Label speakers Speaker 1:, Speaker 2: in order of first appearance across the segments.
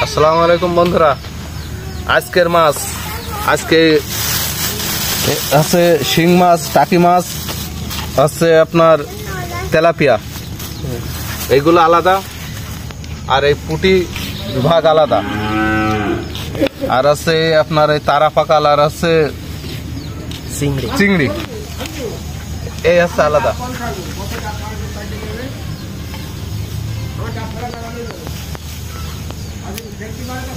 Speaker 1: আসসালামু আলাইকুম বন্ধুরা। আজকের মাছ আজকে আছে শিং মাছ, টাকি মাছ, আছে আপনার তেলাপিয়া, এইগুলো আলাদা, আর এই পুঁটি বিভাগ আলাদা, আর আছে আপনার এই তারা পাকাল, আর আছে চিংড়ি, এই আছে আলাদা।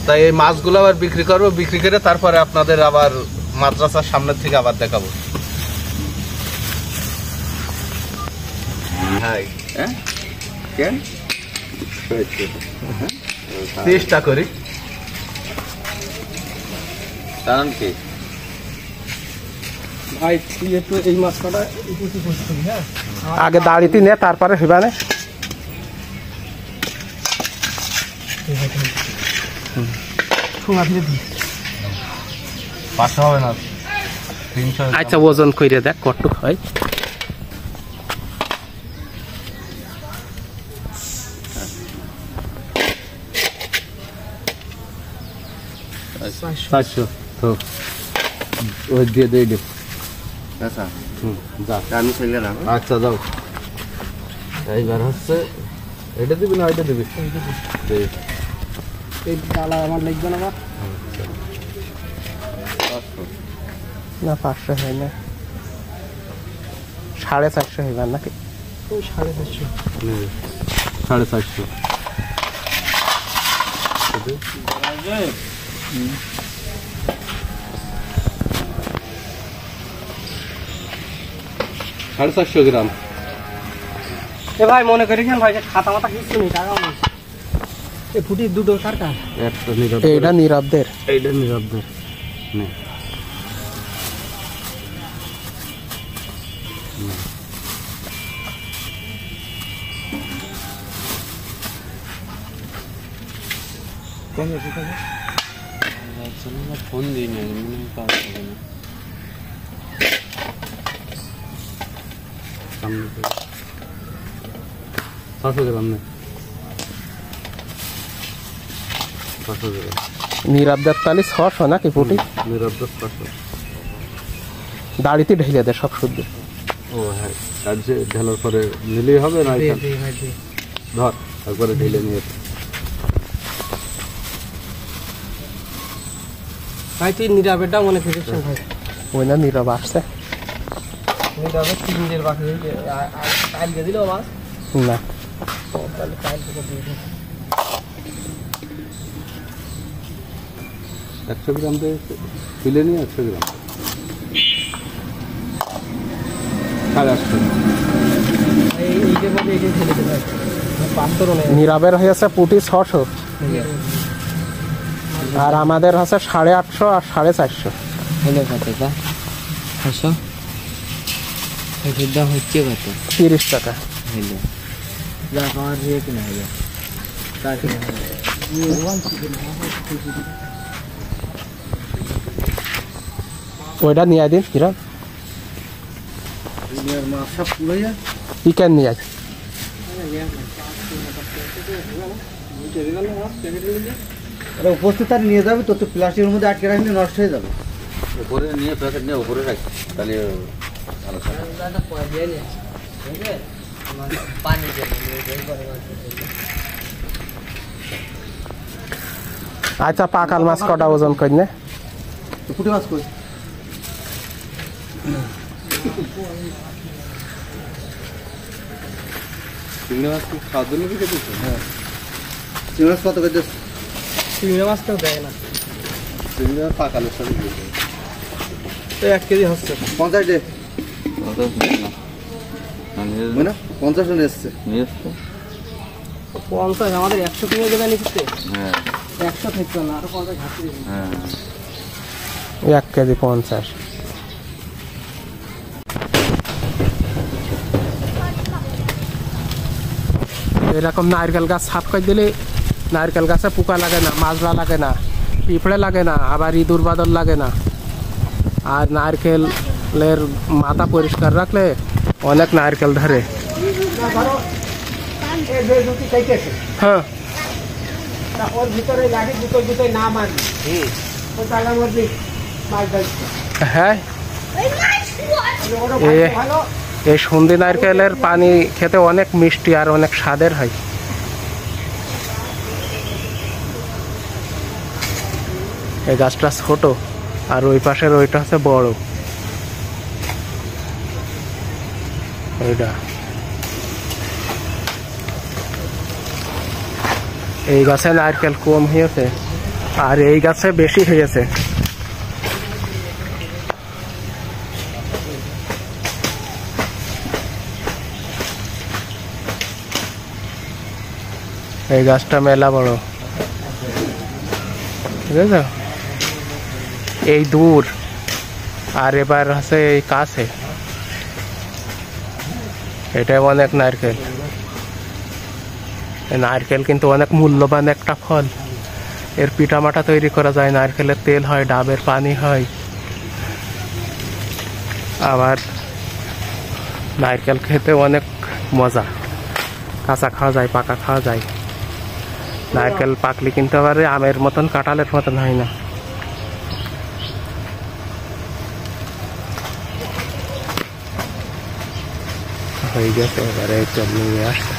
Speaker 1: তাই এই মাছগুলো আবার বিক্রি করবো, বিক্রি করে তারপরে আপনাদের আবার মাদ্রাসার সামনের থেকে আবার দেখাবো। চেষ্টা করি। কারণ কি
Speaker 2: ভাই তুই একটু এই মাছটা আগে দাঁড়িয়ে নে, তারপরে হিবানে
Speaker 1: পাঁচশো হবে না, 300।
Speaker 2: আচ্ছা ওজন করে দেখ কটুক হয়।
Speaker 1: চারশো তো ওই দিয়ে দিয়ে দে। আচ্ছা আমি চলে গেলাম। আচ্ছা যাও। এইবার হচ্ছে এটা দিবি না ওইটা দিবি?
Speaker 2: এই ডালা আমার লাগবে না, আমার না 500 হয় না, 450 হইবার নাকি? ওই 450
Speaker 1: 450। সাড়ে 450 গ্রাম।
Speaker 2: এ ভাই মনে করেছেন ভাই খাতা মাথা কিছু নেই, টাকা নেই। এই ফুটি দুটো সরকার,
Speaker 1: একটা নীরব,
Speaker 2: এইটা নীরবদের,
Speaker 1: এইটা নীরবদের। ফোন দিই না, 500 গ্রাম নেই, 500 গ্রাম
Speaker 2: নীরবদের তালি 600 নাকি ফুটি?
Speaker 1: নীরবদের 500।
Speaker 2: দাড়িতে ঢেলে দেয় সব শুদ্ধ।
Speaker 1: ও হ্যাঁ, আর যে ঢেলার পরে নিলেই হবে না? ধর তারপরে ঢেলে নিয়ে
Speaker 2: ভাই তুই নীরবেরটা মনে করেছেন ভাই? ওই না নীরব আসছে, নীরবের 3 দিনের বাকি কালকে দিল মাছ না, তাহলে কালকে দিয়ে দিই।
Speaker 1: 100 গ্রাম দিয়ে তুলে নিয়ে 100 গ্রাম 850।
Speaker 2: নীরবের হয়েছে পুটি 600, আর আমাদের হচ্ছে 850 আর 450।
Speaker 3: হলো কতটা? 600 এটার দাম হচ্ছে কত?
Speaker 2: 30 টাকা
Speaker 3: হলো যা আমার রেট না হলো তার
Speaker 2: ওইটা নিয়ে দিন কিরম চিকেন নিয়ে আয়।
Speaker 3: উপস্থিত আর নিয়ে যাবে তো, তো প্লাস্টিকের মধ্যে আটকে রাখলে নষ্ট হয়ে যাবে।
Speaker 1: উপরে নিয়ে প্যাকেট নিয়ে উপরে রাখি, তাহলে ভালো থাকে।
Speaker 2: আচ্ছা পাকাল মাছ কটা ওজন করি না?
Speaker 3: পুঁটি মাছ কই?
Speaker 1: চিংড়ি মাছ কি খাওয়ার জন্য কি দিচ্ছেন?
Speaker 3: হ্যাঁ, চিংড়ি মাছ কত করে দিচ্ছ?
Speaker 2: চিংড়ি মাছ তো দেয় না,
Speaker 1: চিংড়ি মাছ পাকালের সাথে দিয়ে দেয়।
Speaker 2: 1 কেজি হচ্ছে
Speaker 3: 50 ডে না, 50 জন এসছে।
Speaker 2: 50 আমাদের 100 কিনে দেবে নিতে।
Speaker 1: হ্যাঁ
Speaker 2: 100 থাকতো না, আরো 50 ঘাটতি দেবে। হ্যাঁ 1 কেজি 50। এরকম নারকেল গাছ সাফ করে দিলে নারকেল গাছে পোকা লাগে না, মাজরা লাগে না, পিঁপড়ে লাগে না, আবার ইঁদুর বাদর লাগে না। আর নারকেলের মাথা পরিষ্কার রাখলে অনেক নারকেল ধরে। হ্যাঁ ওর ভিতরে লাঠি দুটো না মারবি ওই তালার মধ্যে মাছ ধরছে। হ্যাঁ এই সন্ধি নারকেলের পানি খেতে অনেক মিষ্টি আর অনেক স্বাদের হয়। এই গাছটা ছোট আর ওই পাশের ওইটা হচ্ছে বড়। ওইটা এই গাছে নারকেল কম হয়েছে আর এই গাছে বেশি হয়েছে। এই গাছটা মেলা বড়, ঠিক আছে? এই দূর আর এবার আছে এই কাছে, এটা অনেক নারকেল। নারকেল কিন্তু অনেক মূল্যবান একটা ফল। এর পিঠামাটা তৈরি করা যায়, নারকেলের তেল হয়, ডাবের পানি হয়। আবার নারকেল খেতে অনেক মজা, কাঁচা খাওয়া যায়, পাকা খাওয়া যায়। নারকেল পাকলে কিন্তু আবার আমের মতন কাঁঠালের মতন হয় না। হয়ে গেছে, এবারে চল নিয়ে আসছে।